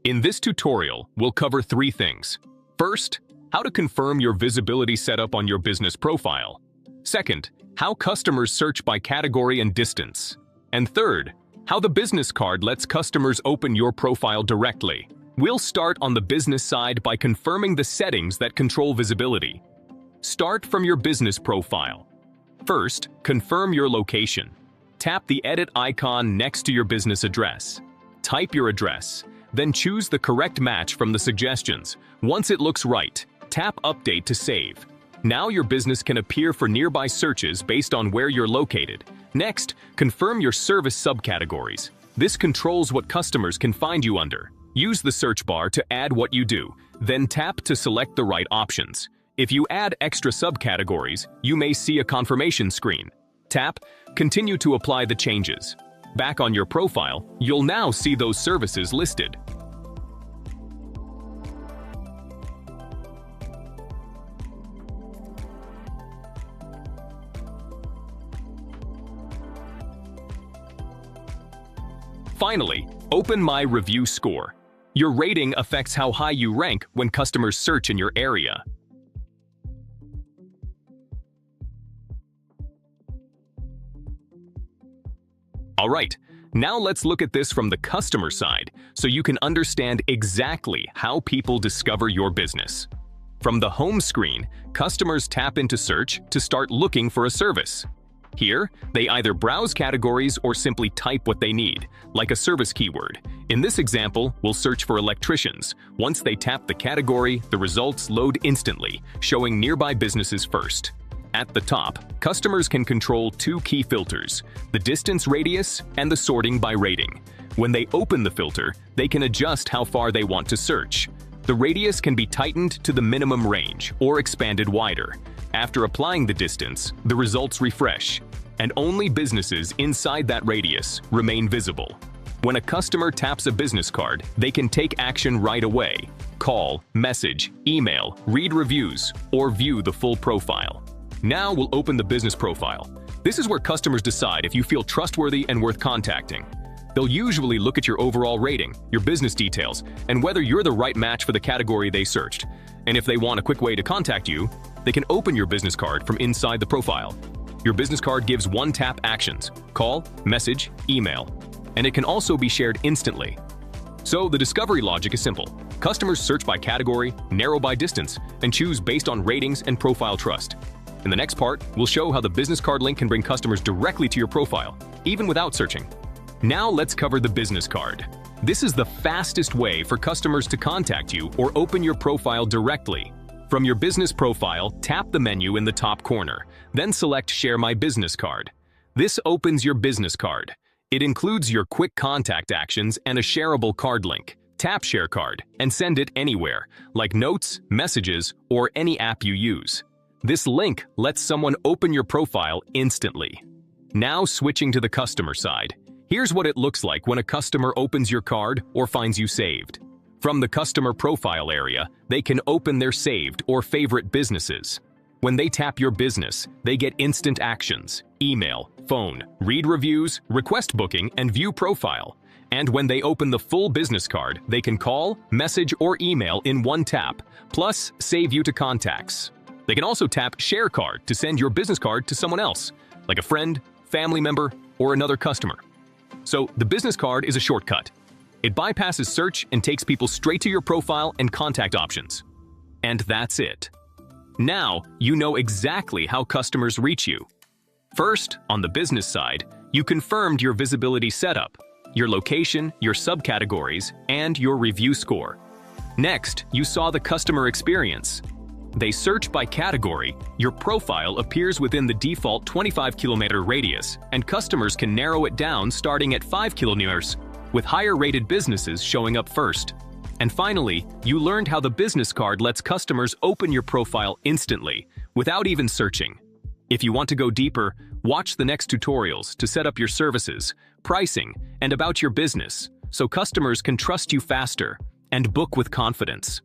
In this tutorial, we'll cover three things. First, how to confirm your visibility setup on your business profile. Second, how customers search by category and distance. And third, how the business card lets customers open your profile directly. We'll start on the business side by confirming the settings that control visibility. Start from your business profile. First, confirm your location. Tap the edit icon next to your business address. Type your address, then choose the correct match from the suggestions. Once it looks right, tap Update to save. Now your business can appear for nearby searches based on where you're located. Next, confirm your service subcategories. This controls what customers can find you under. Use the search bar to add what you do, then tap to select the right options. If you add extra subcategories, you may see a confirmation screen. Tap Continue to apply the changes. Back on your profile, you'll now see those services listed. Finally, open My Review Score. Your rating affects how high you rank when customers search in your area. Alright, now let's look at this from the customer side so you can understand exactly how people discover your business. From the home screen, customers tap into search to start looking for a service. Here, they either browse categories or simply type what they need, like a service keyword. In this example, we'll search for electricians. Once they tap the category, the results load instantly, showing nearby businesses first. At the top, customers can control two key filters, the distance radius and the sorting by rating. When they open the filter, they can adjust how far they want to search. The radius can be tightened to the minimum range or expanded wider. After applying the distance, the results refresh, and only businesses inside that radius remain visible. When a customer taps a business card, they can take action right away. Call, message, email, read reviews, or view the full profile. Now we'll open the business profile. This is where customers decide if you feel trustworthy and worth contacting. They'll usually look at your overall rating, your business details, and whether you're the right match for the category they searched. And if they want a quick way to contact you, they can open your business card from inside the profile. Your business card gives one-tap actions: call, message, email, and it can also be shared instantly. So the discovery logic is simple. Customers search by category, narrow by distance, and choose based on ratings and profile trust. In the next part, we'll show how the business card link can bring customers directly to your profile, even without searching. Now let's cover the business card. This is the fastest way for customers to contact you or open your profile directly. From your business profile, tap the menu in the top corner, then select Share My Business Card. This opens your business card. It includes your quick contact actions and a shareable card link. Tap Share Card and send it anywhere, like notes, messages, or any app you use. This link lets someone open your profile instantly. Now switching to the customer side. Here's what it looks like when a customer opens your card or finds you saved. From the customer profile area, they can open their saved or favorite businesses. When they tap your business, they get instant actions: email, phone, read reviews, request booking, and view profile. And when they open the full business card, they can call, message, or email in one tap, plus save you to contacts. They can also tap Share Card to send your business card to someone else, like a friend, family member, or another customer. So the business card is a shortcut. It bypasses search and takes people straight to your profile and contact options. And that's it. Now you know exactly how customers reach you. First, on the business side, you confirmed your visibility setup, your location, your subcategories, and your review score. Next, you saw the customer experience. They search by category, your profile appears within the default 25-kilometer radius, and customers can narrow it down starting at 5 kilometers, with higher-rated businesses showing up first. And finally, you learned how the business card lets customers open your profile instantly, without even searching. If you want to go deeper, watch the next tutorials to set up your services, pricing, and about your business, so customers can trust you faster and book with confidence.